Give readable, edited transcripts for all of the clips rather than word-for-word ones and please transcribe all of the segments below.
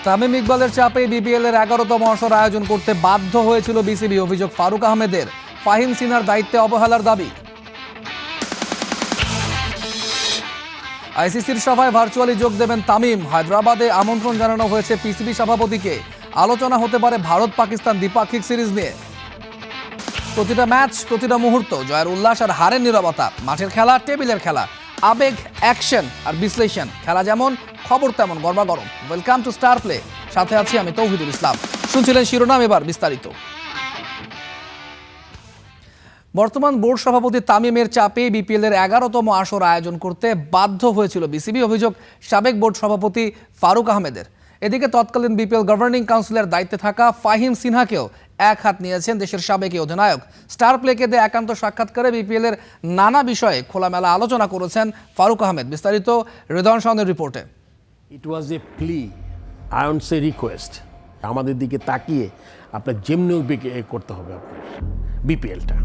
তামিম ইকবালের চাপে বিপিএল এর 11তম আসর আয়োজন করতে বাধ্য হয়েছিল বিসিবি। অভিযোগ ফারুক আহমেদের। ফাহিম সিনহার দায়িত্বে অবহেলার দাবি। আইসিসির সভায় ভার্চুয়ালি যোগ দেবেন তামিম। হায়দ্রাবাদে আমন্ত্রণ জানানো হয়েছে পিসিবি সভাপতিকে। আলোচনা হতে পারে ভারত পাকিস্তান দ্বিপাক্ষিক সিরিজ নিয়ে। প্রতিটা ম্যাচ, প্রতিটা মুহূর্ত, জয়ের উল্লাস আর হারের নীরবতা। মাঠের খেলা, টেবিলের খেলা, আবেগ, অ্যাকশন আর বিশ্লেষণ। খেলা যেমন, খবর তেমন গরমাগরম। Welcome to Star Play. সাথে আছি আমি তৌহিদুল ইসলাম। শুনছিলেন শিরোনাম, এবার বিস্তারিত। বর্তমান বোর্ড সভাপতি তামিমের চাপে বিপিএল এর 11তম আসর আয়োজন করতে বাধ্য হয়েছিল বিসিবি। অভিযোগ সাবেক বোর্ড সভাপতি ফারুক আহমেদের। এদিকে তৎকালীন বিপিএল গভর্নিং কাউন্সিলের দায়িত্বে থাকা ফাহিম সিনহাকেও এক হাত নিয়েছেন দেশের সাবেক অধিনায়ক। স্টার প্লেকে দেয়া একান্ত সাক্ষাৎকারে বিপিএল এর নানা বিষয়ে খোলামেলা আলোচনা করেছেন ফারুক আহমেদ। বিস্তারিত হৃদয় শাওনের রিপোর্টে। ইট was a plea, I won't say request. আমাদের দিকে তাকিয়ে আপনার যেমনি করতে হবে আপনার বিপিএলটা।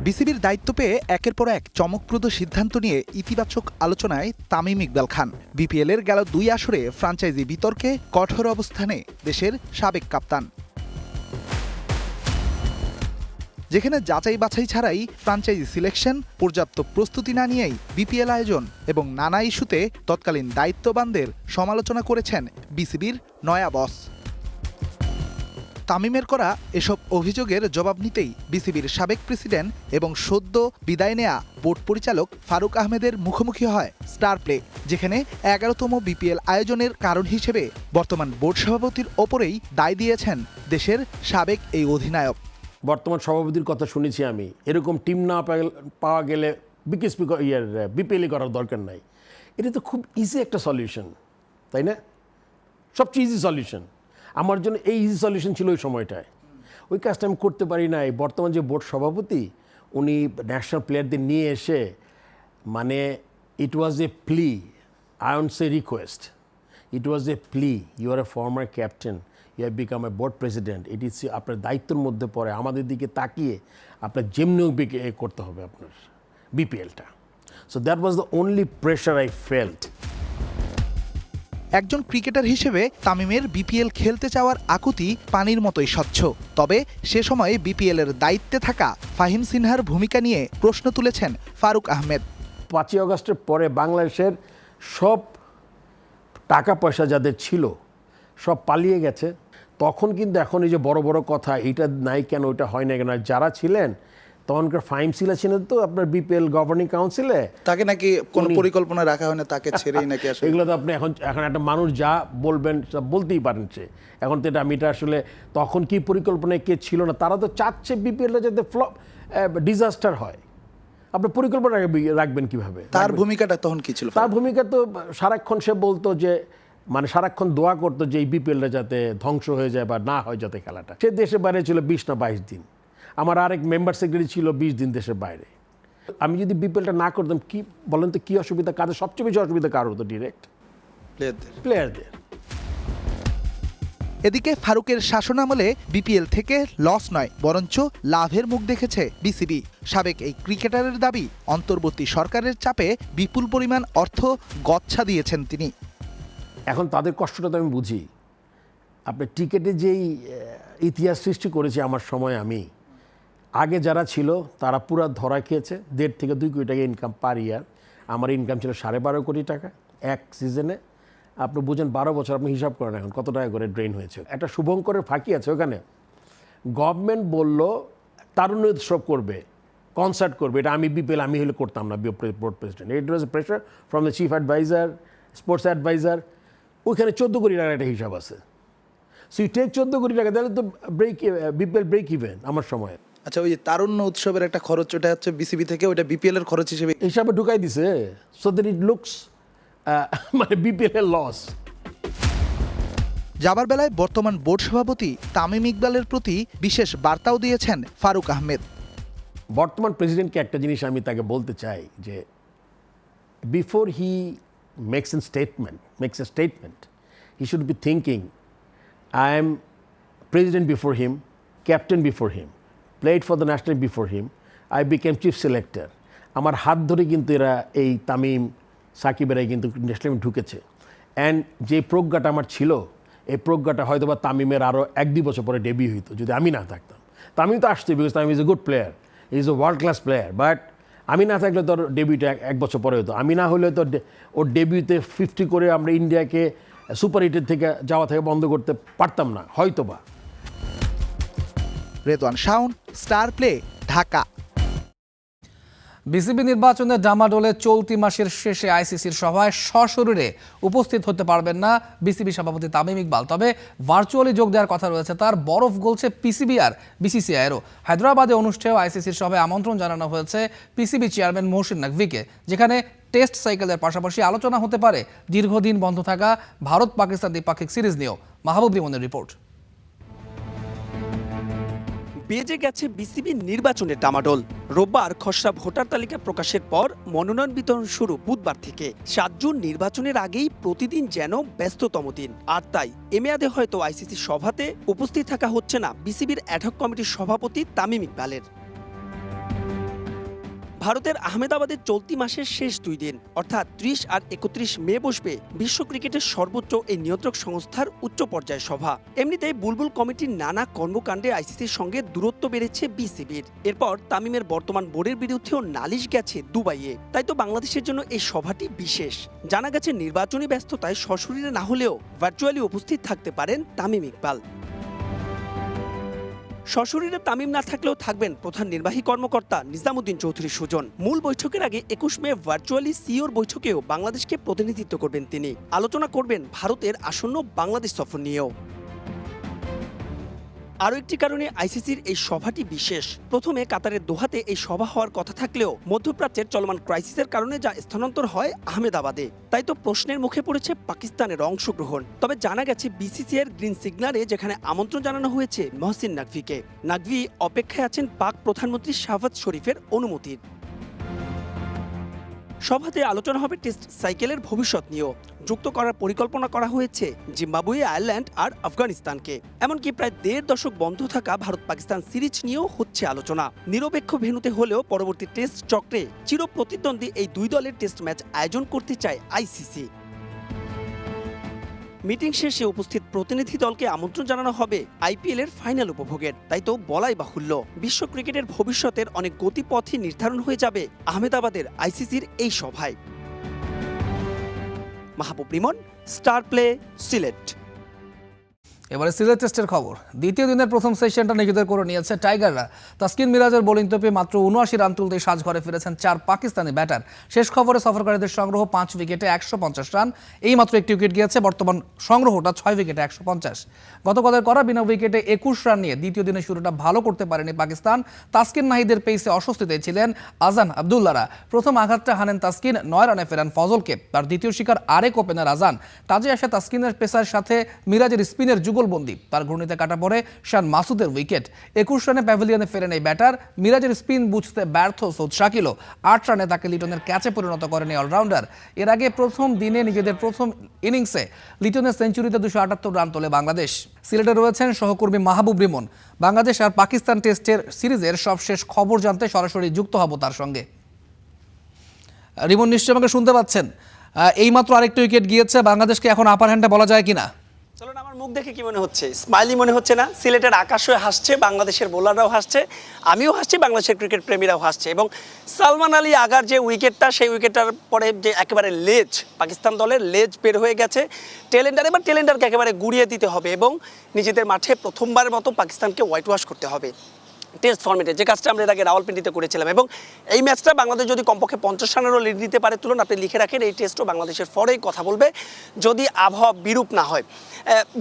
বিসিবির দায়িত্ব পেয়ে একের পর এক চমকপ্রদ সিদ্ধান্ত নিয়ে ইতিবাচক আলোচনায় তামিম ইকবাল খান। বিপিএল এর গেল 2 আসরে ফ্র্যাঞ্চাইজি বিতর্কে কঠোর অবস্থানে দেশের সাবেক কাপ্তান। যেখানে যাচাই বাছাই ছাড়াই ফ্র্যাঞ্চাইজি সিলেকশন, পর্যাপ্ত প্রস্তুতি না নিয়েই বিপিএল আয়োজন এবং নানা ইস্যুতে তৎকালীন দায়িত্ববানদের সমালোচনা করেছেন বিসিবির নয়া বস। তামিমের করা এসব অভিযোগের জবাব নিতেই বিসিবির সাবেক প্রেসিডেন্ট এবং সদ্য বিদায় নেয়া বোর্ড পরিচালক ফারুক আহমেদের মুখোমুখি হয় স্টার প্লে, যেখানে 11তম বিপিএল আয়োজনের কারণ হিসেবে বর্তমান বোর্ড সভাপতির ওপরেই দায় দিয়েছেন দেশের সাবেক এই অধিনায়ক। বর্তমান সভাপতির কথা শুনেছি আমি, এরকম টিম না পাওয়া গেলে বিপিএলই করার দরকার নাই। এটা তো খুব ইজি একটা সলিউশন, তাই না? সবচেয়ে ইজি সলিউশন। আমার জন্য এই ইজি সলিউশন ছিল ওই সময়টায়। ওই কাজটা আমি করতে পারি নাই। বর্তমান যে বোর্ড সভাপতি, উনি ন্যাশনাল প্লেয়ারদের নিয়ে এসে মানে it was a plea, I won't say request, it was a plea. You are a former captain, you have become a board president. It is আপনার দায়িত্বের মধ্যে পড়ে আমাদের দিকে তাকিয়ে আপনার যেমনি করতে হবে আপনার বিপিএলটা। So that was the only pressure I felt. একজন ক্রিকেটার হিসেবে তামিমের বিপিএল খেলতে চাওয়ার আকুতি পানির মতোই স্বচ্ছ। তবে সে সময় বিপিএল এর দায়িত্বে থাকা ফাহিম সিনহার ভূমিকা নিয়ে প্রশ্ন তুলেছেন ফারুক আহমেদ। 5ই আগস্টের পরে বাংলাদেশের সব টাকা পয়সা যাদের ছিল সব পালিয়ে গেছে। তখন কিন্তু এখন এই যে বড় বড় কথা, এইটা নাই কেন, ওইটা হয় না কেন, যারা ছিলেন তখনকার ফাহিম সিনহা ছিলেন তো আপনার বিপিএল গভর্নিং কাউন্সিলে। তাকে নাকি কোনো পরিকল্পনা রাখা হয় না, তাকে ছেড়েই নাকি আসলে এগুলো তো আপনি এখন একটা মানুষ যা বলবেন সব বলতেই পারেন সে। এখন তো এটা আসলে তখন কি পরিকল্পনায় কে ছিল না, তারা তো চাচ্ছে বিপিএলটা যাতে ডিজাস্টার হয়। আপনি পরিকল্পনা রাখবেন কিভাবে? তার ভূমিকাটা তখন কি ছিল? তার ভূমিকা তো সারাক্ষণ সে বলতো যে মানে সারাক্ষণ দোয়া করতো যে এই বিপিএলটা যাতে ধ্বংস হয়ে যায় বা না হয় যাতে খেলাটা। সে দেশে বাইরে ছিল 20 না 22 দিন। আমার আরেক মেম্বার সেক্রেটারি ছিল 20 দিন দেশের বাইরে। আমি যদি বিপিএলটা না করতাম, কি বলেন তো, কি অসুবিধা কাদের? সবচেয়ে বেশি অসুবিধা কার হতো? ডিরেক্ট প্লেয়ারদের। এদিকে ফারুকের শাসনামলে বিপিএল থেকে লস নয় বরঞ্চ লাভের মুখ দেখেছে বিসিবি। সাবেক এই ক্রিকেটারের দাবি, অন্তর্বর্তী সরকারের চাপে বিপুল পরিমাণ অর্থ গচ্ছা দিয়েছেন তিনি। এখন তাদের কষ্টটা তো আমি বুঝি। আপনার টিকেটে যেই ইতিহাস সৃষ্টি করেছে আমার সময়, আমি আগে যারা ছিল তারা পুরা ধরা খেয়েছে। 1.5 থেকে 2 কোটি টাকা ইনকাম পার ইয়ার। আমার ইনকাম ছিল 12.5 কোটি টাকা এক সিজনে। আপনি বুঝেন 12 বছর, আপনি হিসাব করেন এখন কত টাকা করে ড্রেন হয়েছে। একটা শুভঙ্করের ফাঁকি আছে ওখানে। গভর্নমেন্ট বলল তারুণ্য উৎসব করবে, কনসার্ট করবে। এটা আমি বিপিএল আমি হলে করতাম না, board president. It was a pressure from the chief adviser, sports adviser. ওইখানে 14 কোটি টাকার একটা হিসাব আছে। সো ইউ টেক 14 কোটি টাকা, তাহলে তো বিপিএল ব্রেক ইভেন আমার সময়। আচ্ছা, ওই যে তারুণ্য উৎসবের একটা খরচ, ওটা হচ্ছে বিসিবি থেকে, ওটা বিপিএল এর খরচ হিসাবে ঢুকাই দিছে। সো দ্যাট ইট লুকস মানে বিপিএল এর লস। যাবার বেলায় বর্তমান বোর্ড সভাপতি তামিম ইকবালের প্রতি বিশেষ বার্তাও দিয়েছেন ফারুক আহমেদ। বর্তমান প্রেসিডেন্টকে একটা জিনিস আমি তাকে বলতে চাই যে before he makes a statement, he should be thinking, I am president before him, captain before him, played for the national before him. I became chief selector. আমার হাত ধরে কিন্তু এরা এই তামিম সাকিবেরাই কিন্তু ন্যাশনাল টিমে ঢুকেছে। অ্যান্ড যে প্রজ্ঞাটা আমার ছিল, এই প্রজ্ঞাটা হয়তো বা তামিমের আরও 1-2 বছর পরে ডেবিউ হইতো যদি আমি না থাকতাম। তামিম তো আসছে, because Tamim is a good player, is a world class player, but আমি না থাকলে তোর ডেবিউটা 1 বছর পরে হতো। আমি না হলে তো ওর ডেবিউতে 50 করে আমরা ইন্ডিয়াকে সুপার হিটের থেকে যাওয়া থেকে বন্ধ করতে পারতাম না হয়তো বা। Redwan Shaon, star play, Dhaka. BCB নির্বাচনের ডামাডোলে চলতি মাসের শেষে আইসিসির সভায় সশরীরে উপস্থিত হতে পারবেন না বিসিবি সভাপতি তামিম ইকবাল। তবে ভার্চুয়ালি যোগ দেওয়ার কথা রয়েছে তার। বরফ গলছে পিসিবি আর বিসিসিআইয়েরও। হায়দ্রাবাদে অনুষ্ঠেয় আইসিসির সভায় আমন্ত্রণ জানানো হয়েছে পিসিবি চেয়ারম্যান মহসিন নাকভিকে, যেখানে টেস্ট সাইকেলের পাশাপাশি আলোচনা হতে পারে দীর্ঘদিন বন্ধ থাকা ভারত পাকিস্তান দ্বিপাক্ষিক সিরিজ নিয়েও। মাহবুব রিমনের রিপোর্ট। বেজে গেছে বিসিবি নির্বাচনের ডামাডোল। রোববার খসড়া ভোটার তালিকা প্রকাশের পর মনোনয়ন বিতরণ শুরু বুধবার থেকে। 7 জুন নির্বাচনের আগেই প্রতিদিন যেন ব্যস্ততম দিন। আর তাই এ মেয়াদে হয়তো আইসিসি সভাতে উপস্থিত থাকা হচ্ছে না বিসিবির অ্যাডহক কমিটির সভাপতি তামিম ইকবালের। ভারতের আহমেদাবাদের চলতি মাসের শেষ 2 দিন অর্থাৎ 30 আর 31 মে বসবে বিশ্ব ক্রিকেটের সর্বোচ্চ এই নিয়ন্ত্রক সংস্থার উচ্চ পর্যায়ের সভা। এমনিতেই বুলবুল কমিটির নানা কর্মকাণ্ডে আইসিসির সঙ্গে দূরত্ব বেড়েছে বিসিবির। এরপর তামিমের বর্তমান বোর্ডের বিরুদ্ধেও নালিশ গেছে দুবাইয়ে। তাই তো বাংলাদেশের জন্য এই সভাটি বিশেষ। জানা গেছে নির্বাচনী ব্যস্ততায় সশরীরে না হলেও ভার্চুয়ালি উপস্থিত থাকতে পারেন তামিম ইকবাল। সশরীরে তামিম না থাকলেও থাকবেন প্রধান নির্বাহী কর্মকর্তা নিজামুদ্দিন চৌধুরী সুজন। মূল বৈঠকের আগে 21 মে ভার্চুয়ালি সিওর বৈঠকেও বাংলাদেশকে প্রতিনিধিত্ব করবেন তিনি। আলোচনা করবেন ভারতের আসন্ন বাংলাদেশ সফর নিয়েও। আরও একটি কারণে আইসিসির এই সভাটি বিশেষ। প্রথমে কাতারের দোহাতে এই সভা হওয়ার কথা থাকলেও মধ্যপ্রাচ্যের চলমান ক্রাইসিসের কারণে যা স্থানান্তর হয় আহমেদাবাদে। তাই তো প্রশ্নের মুখে পড়েছে পাকিস্তানের অংশগ্রহণ। তবে জানা গেছে বিসিসিআইয়ের গ্রিন সিগনালে যেখানে আমন্ত্রণ জানানো হয়েছে মহসিন নাকভিকে, নাকভি অপেক্ষায় আছেন পাক প্রধানমন্ত্রী শাহবাজ শরীফের অনুমতির। সভাতে আলোচনা হবে টেস্ট সাইকেলের ভবিষ্যৎ নিয়েও। যুক্ত করার পরিকল্পনা করা হয়েছে জিম্বাবুয়ে, আয়ারল্যান্ড আর আফগানিস্তানকে। এমনকি প্রায় 1.5 দশক বন্ধ থাকা ভারত পাকিস্তান সিরিজ নিয়েও হচ্ছে আলোচনা। নিরপেক্ষ ভেন্যুতে হলেও পরবর্তী টেস্ট চক্রে চিরপ্রতিদ্বন্দ্বী এই 2 দলের টেস্ট ম্যাচ আয়োজন করতে চায় আইসিসি। মিটিং শেষে উপস্থিত প্রতিনিধি দলকে আমন্ত্রণ জানানো হবে আইপিএল এর ফাইনাল উপভোগের। তাই তো বলাই বাহুল্য, বিশ্ব ক্রিকেটের ভবিষ্যতের অনেক গতিপথই নির্ধারণ হয়ে যাবে আহমেদাবাদের আইসিসির এই সভায়। মাহবুব রিমন, স্টার প্লে, সিলেট। এবারে সিলেট টেস্টের খবর। দ্বিতীয় দিনের প্রথম সেশনটা নিজেদের করে নিয়েছে টাইগাররা। তাসকিন মিরাজের বোলিং তোপে মাত্র 79 রান তুলতেই সাজঘরে ফিরেছেন 4 পাকিস্তানি ব্যাটার। শেষ খবরে সফরকারীদের সংগ্রহ 5 উইকেটে 150 রান। এই মাত্র একটি উইকেট গিয়েছে, বর্তমান সংগ্রহটা 6 উইকেটে 150। গতকালের করা বিনা উইকেটে 21 রান নিয়ে দ্বিতীয় দিনের শুরুটা ভালো করতে পারেনি পাকিস্তান। তাসকিন নাহিদের পেসে অস্বস্তিতে ছিলেন আজান আবদুল্লারা। প্রথম আঘাতটা হানেন তাসকিন, 9 রানে ফেরান ফজলকে। তার দ্বিতীয় শিকার আরেক ওপেনার আজান। কাজে আসে তাসকিনের পেসার সাথে মিরাজের স্পিনের যুগলবন্দি। তার ঘূর্ণিতে কাটা পড়ে শান মাসুদের উইকেট। 21 রানে প্যাভিলিয়নে ফেরেন এই ব্যাটার। মিরাজের স্পিন বুঝতে ব্যর্থ সৌদ শাকিলও। 8 রানে তাকে লিটনের ক্যাচে পরিণত করেন এই অলরাউন্ডার। এর আগে প্রথম দিনে নিজেদের প্রথম ইনিংসে লিটনের সেঞ্চুরিতে 278 রান তোলে বাংলাদেশ। সিলেটে রয়েছেন সহকর্মী মাহবুব রিমন। বাংলাদেশ আর পাকিস্তান টেস্টের সিরিজের সবশেষ খবর জানতে সরাসরি যুক্ত হব তার সঙ্গে। রিমন, নিশ্চয়ই আমাকে শুনতে পাচ্ছেন? এইমাত্র আরেকটি উইকেট গিয়েছে, বাংলাদেশকে এখন আপার হ্যান্ডে বলা যায় কিনা? চলুন, আমার মুখ দেখে কি মনে হচ্ছে? স্মাইলি মনে হচ্ছে না? সিলেটের আকাশও হাসছে, বাংলাদেশের বোলাররাও হাসছে, আমিও হাসছি, বাংলাদেশের ক্রিকেট প্রেমীরাও হাসছে। এবং সালমান আলী আগার যে উইকেটটা, সেই উইকেটটার পরে যে একেবারে লেজ, পাকিস্তান দলের লেজ বের হয়ে গেছে। টেলেন্ডার, এবার টেলেন্ডারকে একেবারে গুড়িয়ে দিতে হবে এবং নিজেদের মাঠে প্রথমবারের মতো পাকিস্তানকে হোয়াইট ওয়াশ করতে হবে টেস্ট ফর্মেটে, যে কাজটা আমরা এর আগে রাওয়ালপিন্ডিতে করেছিলাম। এবং এই ম্যাচটা বাংলাদেশ যদি কমপক্ষে 50 রানেরও লিড দিতে পারে, তুলুন আপনি লিখে রাখেন, এই টেস্টও বাংলাদেশের ফরেই কথা বলবে যদি আবহাওয়া বিরূপ না হয়।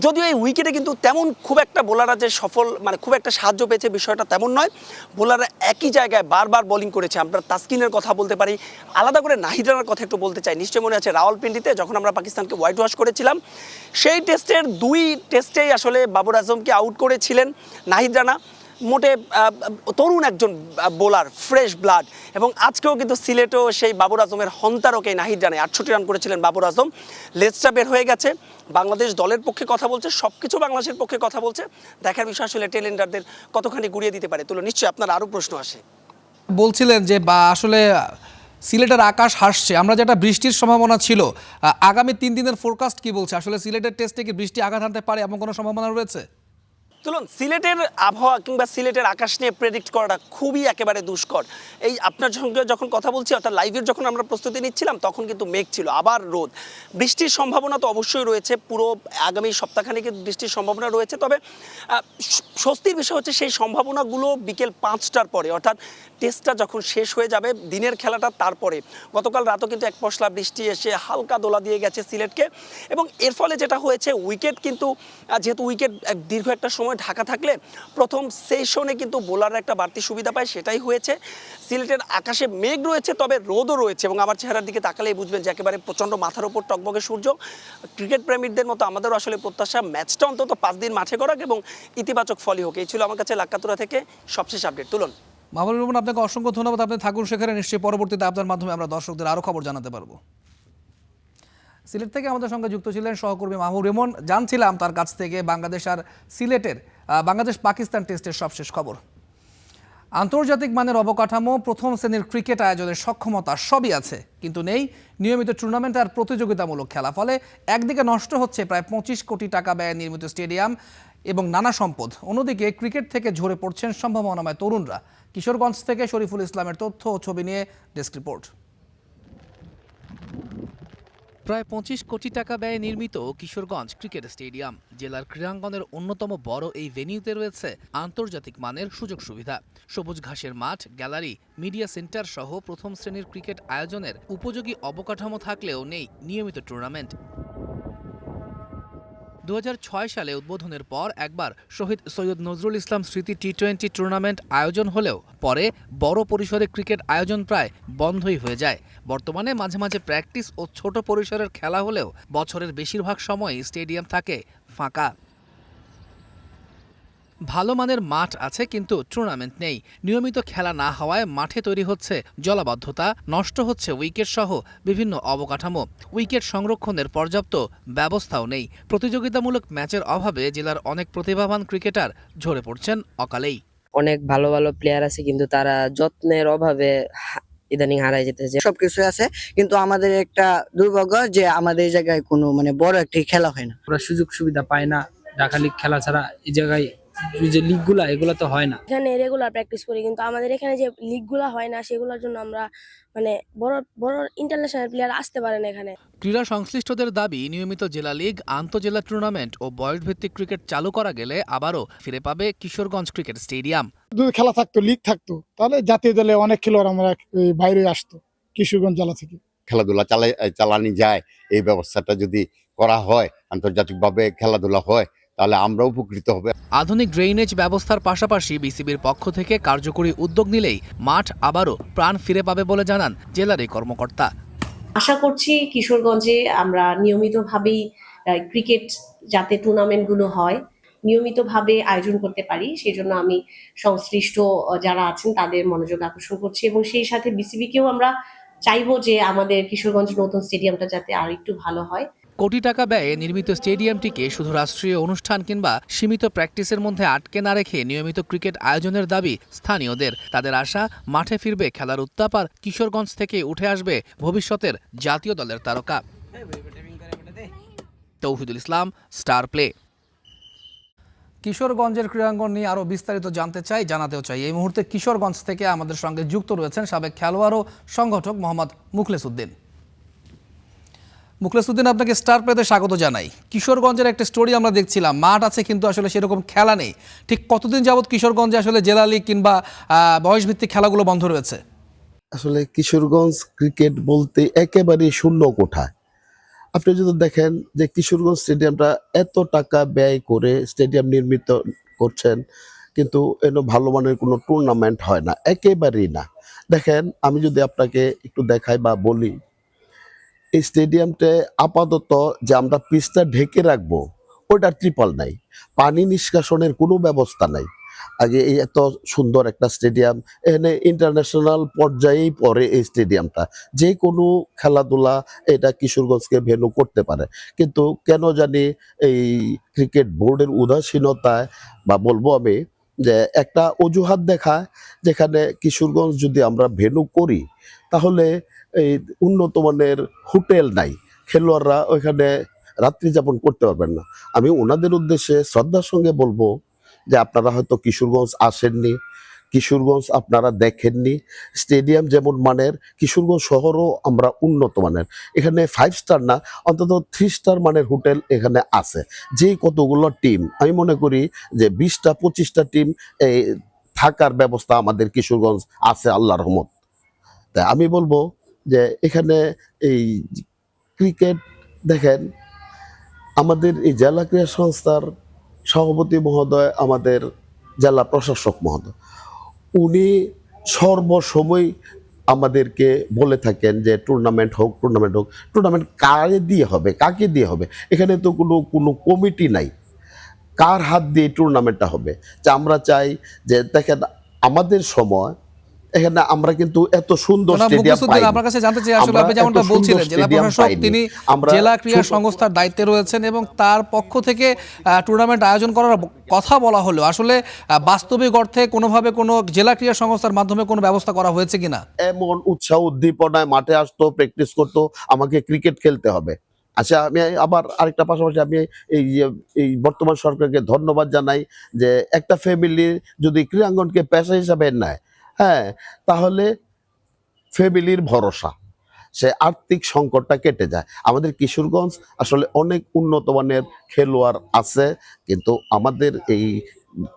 যদিও এই উইকেটে কিন্তু তেমন খুব একটা বোলাররা যে সফল, মানে খুব একটা সাহায্য পেয়েছে বিষয়টা তেমন নয়। বোলাররা একই জায়গায় বারবার বোলিং করেছে। আমরা তাসকিনের কথা বলতে পারি, আলাদা করে নাহিদ রানার কথা একটু বলতে চাই। নিশ্চয়ই মনে আছে রাওয়ালপিন্ডিতে যখন আমরা পাকিস্তানকে হোয়াইট ওয়াশ করেছিলাম, সেই টেস্টের 2 টেস্টেই আসলে বাবর আজমকে আউট করেছিলেন নাহিদ রানা। মোটে তরুণ একজন বোলার, ফ্রেশ ব্লাড। এবং আজকেও কিন্তু সিলেটেও সেই বাবর আজমের হন্তারকে নাহিদ রানে 68 রান করেছিলেন বাবর আজম। লেজটা বের হয়ে গেছে, বাংলাদেশ দলের পক্ষে কথা বলছে, সব কিছু বাংলাদেশের পক্ষে কথা বলছে। দেখার বিষয় আসলে টেলেন্ডারদের কতখানি গুড়িয়ে দিতে পারে। তুলো, নিশ্চয়ই আপনার আরও প্রশ্ন আসে। বলছিলেন যে বা আসলে সিলেটের আকাশ হাসছে, আমরা যেটা বৃষ্টির সম্ভাবনা ছিল, আগামী 3 দিনের ফোরকাস্ট কি বলছে? আসলে সিলেটের টেস্টে কি বৃষ্টি আঘাত হানতে পারে এমন কোনো সম্ভাবনা রয়েছে? তুলুন, সিলেটের আবহাওয়া কিংবা সিলেটের আকাশ নিয়ে প্রেডিক্ট করাটা খুবই একেবারে দুষ্কর। এই আপনার সঙ্গে যখন কথা বলছি অর্থাৎ লাইভের যখন আমরা প্রস্তুতি নিচ্ছিলাম তখন কিন্তু মেঘ ছিল, আবার রোদ। বৃষ্টির সম্ভাবনা তো অবশ্যই রয়েছে, পুরো আগামী সপ্তাহখানেকে বৃষ্টির সম্ভাবনা রয়েছে। তবে স্বস্তির বিষয় হচ্ছে সেই সম্ভাবনাগুলো বিকেল 5টার পরে, অর্থাৎ টেস্টটা যখন শেষ হয়ে যাবে দিনের খেলাটা তারপরে। গতকাল রাতও কিন্তু এক পশলা বৃষ্টি এসে হালকা দোলা দিয়ে গেছে সিলেটকে, এবং এর ফলে যেটা হয়েছে উইকেট কিন্তু যেহেতু উইকেট দীর্ঘ একটা সময় ঢাকা থাকলে প্রথম সেশনে কিন্তু বোলাররা একটা বাড়তি সুবিধা পায়, সেটাই হয়েছে। সিলেটের আকাশে মেঘ রয়েছে, তবে রোদও রয়েছে, এবং আমার চেহারার দিকে তাকালেই বুঝবেন যে একেবারে প্রচণ্ড মাথার উপর টকবকে সূর্য। ক্রিকেট প্রেমীদের মতো আমাদেরও আসলে প্রত্যাশা ম্যাচটা অন্তত 5 দিন মাঠে করাক এবং ইতিবাচক ফলই হোক। এই ছিল আমার কাছে লাক্কাতুরা থেকে সবশেষ আপডেট। তুলুন, মাহবুবুর রহমান, আপনাকে অসংখ্য ধন্যবাদ। আপনি থাকুন সেখানে, নিশ্চয়ই পরবর্তীতে আপনার মাধ্যমে আমরা দর্শকদের আরও খবর জানাতে পারবো। সিলেট থেকে আমাদের সঙ্গে যুক্ত ছিলেন সহকর্মী মাহবুবুর রহমান। জানছিলাম তার কাছ থেকে বাংলাদেশ আর সিলেটের বাংলাদেশ পাকিস্তান টেস্টের সবশেষ খবর। আন্তর্জাতিক মানের অবকাঠামো, প্রথম শ্রেণীর ক্রিকেট আয়োজনের সক্ষমতা সবই আছে, কিন্তু নেই নিয়মিত টুর্নামেন্ট আর প্রতিযোগিতামূলক খেলা। ফলে একদিকে নষ্ট হচ্ছে প্রায় 25 কোটি টাকা ব্যয়ে নির্মিত স্টেডিয়াম এবং নানা সম্পদ, অন্যদিকে ক্রিকেট থেকে ঝরে পড়ছেন সম্ভাবনাময় তরুণরা। কিশোরগঞ্জ থেকে শরীফুল ইসলামের তথ্য ও ছবি নিয়ে ডেস্ক রিপোর্ট। প্রায় 25 কোটি টাকা ব্যয়ে নির্মিত কিশোরগঞ্জ ক্রিকেট স্টেডিয়াম জেলার ক্রীড়াঙ্গনের অন্যতম বড় এই ভেন্যুতে রয়েছে আন্তর্জাতিক মানের সুযোগ সুবিধা, সবুজ ঘাসের মাঠ, গ্যালারি, মিডিয়া সেন্টার সহ প্রথম শ্রেণীর ক্রিকেট আয়োজনের উপযোগী অবকাঠামো থাকলেও নেই নিয়মিত টুর্নামেন্ট। 2006 সালে উদ্বোধনের পর একবার শহীদ সৈয়দ নজরুল ইসলাম স্মৃতি টি-20 টুর্নামেন্ট আয়োজন হলেও পরে বড় পরিসরে ক্রিকেট আয়োজন প্রায় বন্ধই হয়ে যায়। বর্তমানে মাঝে মাঝে প্র্যাকটিস ও ছোট পরিসরের খেলা হলেও বছরের বেশিরভাগ সময়ই স্টেডিয়াম থাকে ফাঁকা। ভালো মানের মাঠ আছে কিন্তু টুর্নামেন্ট নেই। নিয়মিত খেলা না হওয়ায় মাঠে তৈরি হচ্ছে জলাবদ্ধতা, নষ্ট হচ্ছে উইকেট সহ বিভিন্ন অবকাঠামো। উইকেট সংরক্ষণের পর্যাপ্ত ব্যবস্থাও নেই। প্রতিযোগিতামূলক ম্যাচের অভাবে জেলার অনেক প্রতিভাবান ক্রিকেটার ঝরে পড়ছেন অকালেই। অনেক ভালো ভালো প্লেয়ার আছে কিন্তু তারা যত্নের অভাবে ইদানিং হারাই যেতেছে। সবকিছু আছে কিন্তু আমাদের একটা দুর্ভাগ্য যে আমাদের এই জায়গায় কোনো বড় একটি খেলা হয় না। ওরা সুযোগ সুবিধা পায় না। ঢাকা লিগ খেলা ছাড়া এই জায়গায় যে লিগগুলা এগুলা তো হয় না। এখানে রেগুলার প্র্যাকটিস করি কিন্তু আমাদের এখানে যে লিগগুলা হয় না সেগুলোর জন্য আমরা বড় বড় ইন্টারন্যাশনাল প্লেয়ার আসতে পারে না এখানে। ক্রীড়া সংশ্লিষ্টদের দাবি, নিয়মিত জেলা লিগ, আন্তঃজেলা টুর্নামেন্ট ও বয়সভিত্তিক ক্রিকেট চালু করা গেলে আবারও ফিরে পাবে কিশোরগঞ্জ ক্রিকেট স্টেডিয়াম। যদি খেলা থাকতো, লিগ থাকতো, তাহলে জাতীয় দলে অনেক খেলোয়াড় আমরা বাইরে আসতো কিশোরগঞ্জ জেলা থেকে। খেলাধুলা চালানি যায়, এই ব্যবস্থাটা যদি করা হয়, আন্তর্জাতিকভাবে খেলাধুলা হয়, তাহলে আমরা উপকৃত হবে। আধুনিক ড্রেইনেজ ব্যবস্থার পাশাপাশি বিসিবির পক্ষ থেকে কার্যকরী উদ্যোগ নিলেই মাঠ আবারও প্রাণ ফিরে পাবে বলে জানান জেলার এই কর্মকর্তা। আশা করছি কিশোরগঞ্জে আমরা নিয়মিতভাবেই ক্রিকেট যাতে টুর্নামেন্টগুলো হয়, নিয়মিতভাবে আয়োজন করতে পারি, সেজন্য আমি সংশ্লিষ্ট যারা আছেন তাদের মনোযোগ আকর্ষণ করছি এবং সেই সাথে বিসিবিকেও আমরা চাইবো যে আমাদের কিশোরগঞ্জ নতুন স্টেডিয়ামটা যাতে আর একটু ভালো হয়। কোটি টাকা ব্যয়ে নির্মিত স্টেডিয়ামটিকে শুধু রাষ্ট্রীয় অনুষ্ঠান কিংবা সীমিত প্র্যাকটিসের মধ্যে আটকে না রেখে নিয়মিত ক্রিকেট আয়োজনের দাবি স্থানীয়দের। তাদের আশা, মাঠে ফিরবে খেলার উত্তাপ আর কিশোরগঞ্জ থেকে উঠে আসবে ভবিষ্যতের জাতীয় দলের তারকা। তৌহিদুল ইসলাম, স্টার প্লে। কিশোরগঞ্জের ক্রীড়াঙ্গন নিয়ে আরও বিস্তারিত জানতে চাই, জানাতেও চাই। এই মুহূর্তে কিশোরগঞ্জ থেকে আমাদের সঙ্গে যুক্ত রয়েছেন সাবেক খেলোয়াড় ও সংগঠক মোহাম্মদ মুখলেস উদ্দিন। মুখলেস উদ্দিন, আপনাকে স্টার প্লেতে স্বাগত জানাই। কিশোরগঞ্জের একটা স্টোরি আমরা দেখছিলাম, মাঠ আছে কিন্তু আসলে সেরকম খেলা নেই। ঠিক কতদিন যাবৎ কিশোরগঞ্জে আসলে জেলা লিগ কিংবা বয়সভিত্তিক খেলাগুলো বন্ধ রয়েছে? আসলে কিশোরগঞ্জ ক্রিকেট বলতে একেবারে শূন্য কোঠা। আপনি যদি দেখেন যে কিশোরগঞ্জ স্টেডিয়ামটা এত টাকা ব্যয় করে স্টেডিয়াম নির্মিত করছেন, কিন্তু এর ভালো মানের কোনো টুর্নামেন্ট হয় না, একেবারেই না। দেখেন, আমি যদি আপনাকে একটু দেখাই বা বলি, এই স্টেডিয়ামটা আপাতত যে আমরা পিচটা ঢেকে রাখবো ওটা ট্রিপল নাই, পানি নিষ্কাশনের কোনো ব্যবস্থা নাই। আগে এই এত সুন্দর একটা স্টেডিয়াম, এখানে ইন্টারন্যাশনাল পর্যায়েই পড়ে এই স্টেডিয়ামটা, যে কোনো খেলাধুলা এটা কিশোরগঞ্জকে ভেন্যু করতে পারে। কিন্তু কেন জানি এই ক্রিকেট বোর্ডের উদাসীনতায় বা বলবো আমি যে একটা অজুহাত দেখায় যেখানে কিশোরগঞ্জ যদি আমরা ভেন্যু করি তাহলে এই উন্নত মানের হোটেল নাই, খেলোয়াড়রা ওইখানে রাত্রি যাপন করতে পারবেন না। আমি ওনাদের উদ্দেশ্যে শ্রদ্ধার সঙ্গে বলবো যে আপনারা হয়তো কিশোরগঞ্জ আসেননি, কিশোরগঞ্জ আপনারা দেখেননি। স্টেডিয়াম যেমন মানের, কিশোরগঞ্জ শহরও আমরা উন্নত মানের। এখানে 5 স্টার না, অন্তত 3 স্টার মানের হোটেল এখানে আছে। যে কতগুলো টিম, আমি মনে করি যে 20টা 25টা টিম এই থাকার ব্যবস্থা আমাদের কিশোরগঞ্জ আছে আল্লাহর রহমত। তাই আমি বলবো যে এখানে এই ক্রিকেট দেখেন, আমাদের এই জেলা ক্রীড়া সংস্থার সভাপতি মহোদয়, আমাদের জেলা প্রশাসক মহোদয়, উনি সর্বসময় আমাদেরকে বলে থাকেন যে টুর্নামেন্ট হোক, টুর্নামেন্ট হোক। টুর্নামেন্ট কারে দিয়ে হবে, কাকে দিয়ে হবে? এখানে তো কোনো কমিটি নাই। কার হাত দিয়ে টুর্নামেন্টটা হবে? যে আমরা চাই যে দেখেন আমাদের সময় এখানে আমরা কিন্তু এত সুন্দর জনাব স্টেডিয়াম মুখলেসুদ্দিন, পাইনি। আপনার কাছে জানতে চাই, আসলে আমরা আপনি যেমনটা এত সুন্দর বলছিলেন জেলা স্টেডিয়াম প্রশাসক, পাইনি। তিনি আমরা জেলা ক্রীড়া ছোট- সংস্থার দায়িত্বে রয়েছেন এবং তার পক্ষ থেকে টুর্নামেন্ট আয়োজন করার কথা বলা হলেও আসলে বাস্তবিক অর্থে কোনোভাবে কোনো জেলা ক্রীড়া সংস্থার মাধ্যমে কোনো ব্যবস্থা করা হয়েছে কিনা? এমন উৎসাহ উদ্দীপনায় মাঠে আসতো, প্র্যাকটিস করতো, আমাকে ক্রিকেট খেলতে হবে। আচ্ছা, আমি আবার আরেকটা পাশাপাশি আমি এই বর্তমান সরকারকে ধন্যবাদ জানাই যে একটা ফ্যামিলি যদি ক্রীড়াঙ্গনকে পেশা হিসাবে নেয়, হ্যাঁ, তাহলে ফ্যামিলির ভরসা, সে আর্থিক সংকটটা কেটে যায়। আমাদের কিশোরগঞ্জ আসলে অনেক উন্নত মানের খেলোয়াড় আছে, কিন্তু আমাদের এই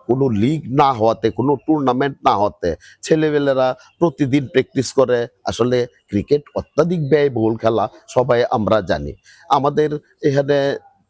কোনো লিগ না হওয়াতে, কোনো টুর্নামেন্ট না হওয়াতে ছেলেমেয়েরা প্রতিদিন প্র্যাকটিস করে। আসলে ক্রিকেট অত্যাধিক ব্যয়বহুল খেলা, সবাই আমরা জানি। আমাদের এখানে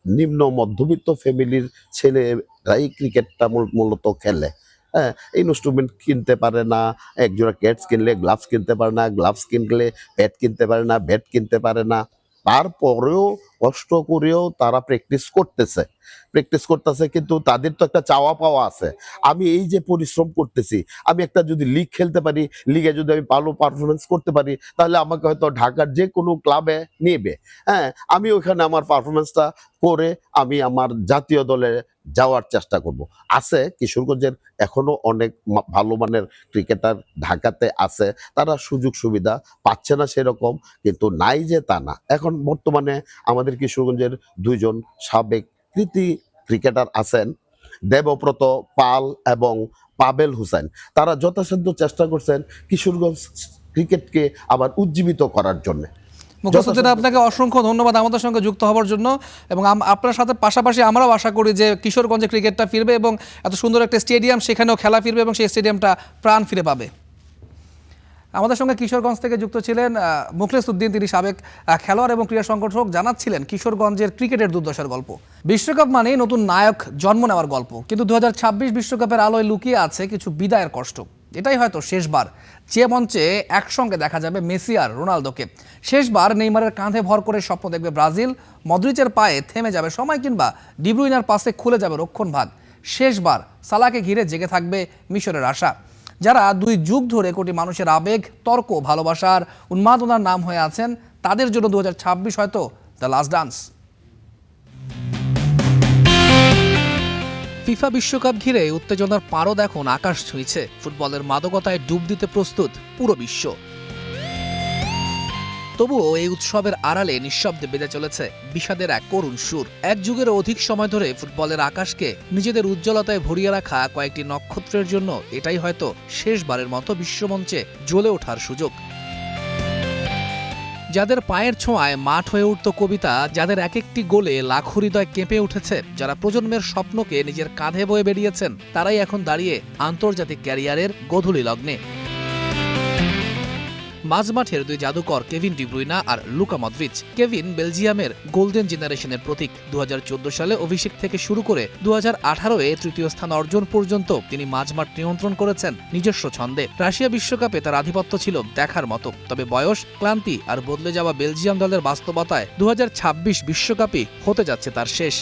নিম্ন মধ্যবিত্ত ফ্যামিলির ছেলেরাই ক্রিকেটটা মূলত খেলে। হ্যাঁ, ইনস্ট্রুমেন্ট কিনতে পারে না, একজোড়া ক্যাটস কিনলে গ্লাভস কিনতে পারে না, গ্লাভস কিনলে ব্যাট কিনতে পারে না, ব্যাট কিনতে পারে না। তারপরেও কষ্ট করেও তারা প্র্যাকটিস করতেছে, কিন্তু তাদের তো একটা চাওয়া পাওয়া আছে। আমি এই যে পরিশ্রম করতেছি, আমি একটা যদি লিগ খেলতে পারি, লিগে যদি আমি ভালো পারফরমেন্স করতে পারি, তাহলে আমাকে হয়তো ঢাকার যে কোনো ক্লাবে নেবে। হ্যাঁ, আমি ওইখানে আমার পারফরমেন্সটা করে আমি আমার জাতীয় দলে যাওয়ার চেষ্টা করব। আছে কিশোরগঞ্জের এখনো অনেক ভালো মানের ক্রিকেটার ঢাকাতে আছে, তারা সুযোগ সুবিধা পাচ্ছে না সেরকম, কিন্তু নাই যে তা না। এখন বর্তমানে আমাদের কিশোরগঞ্জের 2 জন সাবেক কৃতি ক্রিকেটার আছেন, দেবব্রত পাল এবং পাবেল হোসেন। তারা যথাসাধ্য চেষ্টা করছেন কিশোরগঞ্জ ক্রিকেটকে আবার উজ্জীবিত করার জন্য। মুখলেসুদ্দিন, আপনাকে অসংখ্য ধন্যবাদ আমাদের সঙ্গে যুক্ত হওয়ার জন্য, এবং আপনার সাথে পাশাপাশি আমরাও আশা করি যে কিশোরগঞ্জে ক্রিকেটটা ফিরবে এবং এত সুন্দর একটা স্টেডিয়াম, সেখানেও খেলা ফিরবে এবং সেই স্টেডিয়ামটা প্রাণ ফিরে পাবে। আমাদের সঙ্গে কিশোরগঞ্জ থেকে যুক্ত ছিলেন মুখলেসুদ্দিন, তিনি সাবেক খেলোয়াড় এবং ক্রীড়া সংগঠক, জানাচ্ছিলেন কিশোরগঞ্জের ক্রিকেটের দুর্দশার গল্প। বিশ্বকাপ মানেই নতুন নায়ক জন্ম নেওয়ার গল্প, কিন্তু 2026 বিশ্বকাপের আলোয় লুকিয়ে আছে কিছু বিদায়ের কষ্ট। এটাই হয়তো শেষবার যে মঞ্চে একসঙ্গে দেখা যাবে মেসি আর রোনালদোকে। শেষবার নেইমারের কাঁধে ভর করে স্বপ্ন দেখবে ব্রাজিল, মদ্রিচের পায়ে থেমে যাবে সময়, কিংবা ডি ব্রুইনার পাশে খুলে যাবে রক্ষণ ভাগ। শেষবার সালাকে ঘিরে জেগে থাকবে মিশরের আশা, যারা 2 যুগ ধরে কোটি মানুষের আবেগ, তর্ক, ভালোবাসার, উন্মাদনার নাম হয়ে আছেন। তাদের জন্য 2026 হয়তো দ্য লাস্ট ডান্স। ফিফা বিশ্বকাপ ঘিরে উত্তেজনার পারদ এখন আকাশ ছুঁইছে। ফুটবলের মাদকতায় ডুব দিতে প্রস্তুত পুরো বিশ্ব। তবুও এই উৎসবের আড়ালে নিঃশব্দে বেজে চলেছে বিষাদের এক করুণ সুর। 1 যুগেরও অধিক সময় ধরে ফুটবলের আকাশকে নিজেদের উজ্জ্বলতায় ভরিয়ে রাখা কয়েকটি নক্ষত্রের জন্য এটাই হয়তো শেষবারের মতো বিশ্বমঞ্চে জ্বলে ওঠার সুযোগ। যাদের পায়ের ছোঁয়ায় মাঠ হয়ে উঠত কবিতা, যাদের এক একটি গোলে লাখো হৃদয় কেঁপে উঠেছে, যারা প্রজন্মের স্বপ্নকে নিজের কাঁধে বয়ে বেরিয়েছেন, তারাই এখন দাঁড়িয়ে আন্তর্জাতিক ক্যারিয়ারের গোধূলি লগ্নে। মাঝমাঠের 2 জাদুকর কেভিন ডি ব্রুইনা আর লুকা মদ্রিচ। কেভিন বেলজিয়ামের গোল্ডেন জেনারেশনের প্রতীক। 2014 সালে অভিষেক থেকে শুরু করে 2018-এ 3য় স্থান অর্জন পর্যন্ত তিনি মাঝমাঠ নিয়ন্ত্রণ করেছেন নিজস্ব ছন্দে। রাশিয়া বিশ্বকাপে তার আধিপত্য ছিল দেখার মতো, তবে বয়স, ক্লান্তি আর বদলে যাওয়া বেলজিয়াম দলের বাস্তবতায় 2026 বিশ্বকাপই হতে যাচ্ছে তার শেষ।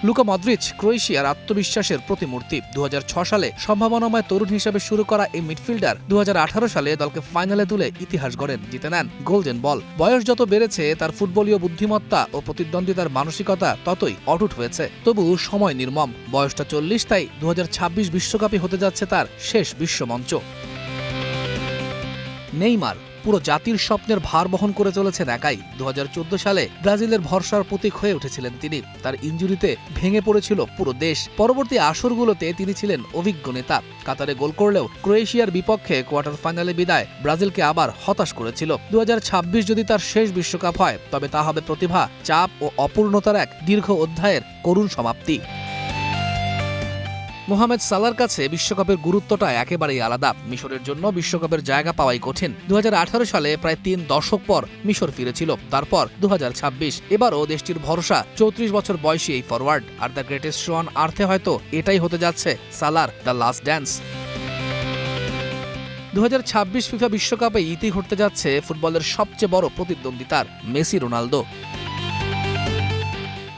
লুকা মদ্রিচ ক্রোয়েশিয়ার আত্মবিশ্বাসের প্রতিমূর্তি। 2006 সালে সম্ভাবনাময় তরুণ হিসেবে শুরু করা এই মিডফিল্ডার 2018 সালে দলকে ফাইনালে তুলে ইতিহাস গড়েন, জিতে নেন গোল্ডেন বল। বয়স যত বেড়েছে তার ফুটবলীয় বুদ্ধিমত্তা ও প্রতিদ্বন্দ্বিতার মানসিকতা ততই অটুট হয়েছে। তবু সময় নির্মম। বয়সটা 40, তাই 2026 বিশ্বকাপই হতে যাচ্ছে তার শেষ বিশ্বমঞ্চ। নেইমার পুরো জাতির স্বপ্নের ভার বহন করে চলেছেন একাই। 2014 সালে ব্রাজিলের ভরসার প্রতীক হয়ে উঠেছিলেন তিনি। তার ইনজুরিতে ভেঙে পড়েছিল পুরো দেশ। পরবর্তী আসরগুলোতে তিনি ছিলেন অভিজ্ঞ নেতা। কাতারে গোল করলেও ক্রোয়েশিয়ার বিপক্ষে কোয়ার্টার ফাইনালে বিদায় ব্রাজিলকে আবার হতাশ করেছিল। 2026 যদি তার শেষ বিশ্বকাপ হয়, তবে তা হবে প্রতিভা, চাপ ও অপূর্ণতার এক দীর্ঘ অধ্যায়ের করুণ সমাপ্তি। মোহামেদ সালার কাছে বিশ্বকাপের গুরুত্বটা একেবারেই আলাদা। মিশরের জন্য বিশ্বকাপের জায়গা পাওয়াই কঠিন। 2018 সালে প্রায় 3 দশক পর মিশর ফিরেছিল, তারপর 2026। এবারও দেশটির ভরসা 34 বছর বয়সী এই ফরওয়ার্ড। আর দ্য গ্রেটেস্ট শো অন আর্থে হয়তো এটাই হতে যাচ্ছে সালার দ্য লাস্ট ড্যান্স। 2026 ফিফা বিশ্বকাপে ইতি ঘটতে যাচ্ছে ফুটবলের সবচেয়ে বড় প্রতিদ্বন্দ্বিতার, মেসি রোনালদো।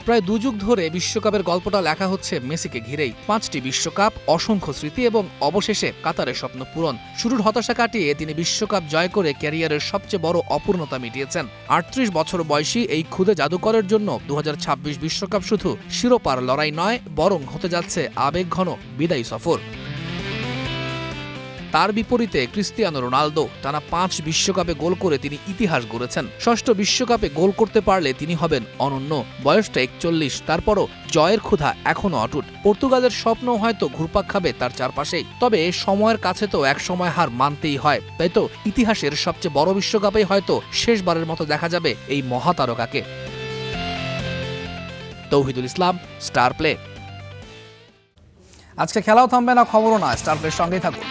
প্রায় 2 যুগ ধরে বিশ্বকাপের গল্পটা লেখা হচ্ছে মেসিকে ঘিরেই। 5টি বিশ্বকাপ, অসংখ্য স্মৃতি এবং অবশেষে কাতারের স্বপ্ন পূরণ। শুরুর হতাশা কাটিয়ে তিনি বিশ্বকাপ জয় করে ক্যারিয়ারের সবচেয়ে বড় অপূর্ণতা মিটিয়েছেন। 38 বছর বয়সী এই ক্ষুদে জাদুকরের জন্য 2026 বিশ্বকাপ শুধু শিরোপার লড়াই নয়, বরং হতে যাচ্ছে আবেগঘন বিদায়ী সফর। তার বিপরীতে ক্রিস্টিয়ানো রোনালদো টানা 5 বিশ্বকাপে গোল করে তিনি ইতিহাস গড়েছেন। 6ষ্ঠ বিশ্বকাপে গোল করতে পারলে তিনি হবেন অনন্য। বয়সটা 41, তারপরও জয়ের ক্ষুধা এখনো অটুট। পর্তুগালের স্বপ্ন হয়তো ঘুরপাক খাবে তার চারপাশেই, তবে সময়ের কাছে তো একসময় হার মানতেই হয়। তাই তো ইতিহাসের সবচেয়ে বড় বিশ্বকাপেই হয়তো শেষবারের মতো দেখা যাবে এই মহাতারকাকে। তৌহিদুল ইসলাম, স্টার প্লে। আজকে খেলাও থামবে না, খবরও না। স্টার প্লের সঙ্গেই থাকুন।